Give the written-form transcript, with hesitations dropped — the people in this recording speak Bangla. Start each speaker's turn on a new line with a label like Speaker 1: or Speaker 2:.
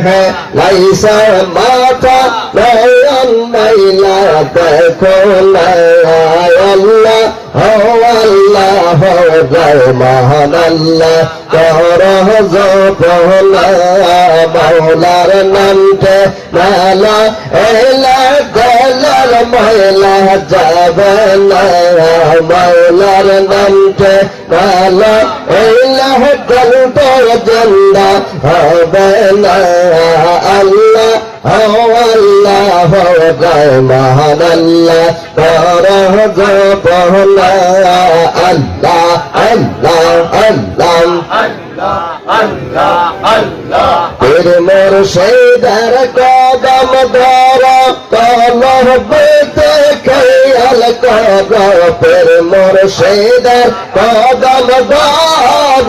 Speaker 1: है लाइसा माथा नयन मैला देखो नया अल्लाह हो जय महान अल्लाह करह जो पहला मौलार नामटे नाला एला गलर मैला जाबे नया मौलार नामटे नाला एला गलतो जिंदा হবে না আল্লাহ ও আল্লাহ জয় মহান আল্লাহ করহ জপনা আল্লাহ আল্লাহ আল্লাহ আল্লাহ আল্লাহ আল্লাহ পীর মুর্শিদের কদম ধর কলহ বেতে খেয়াল কর পীর মুর্শিদের কদম ধর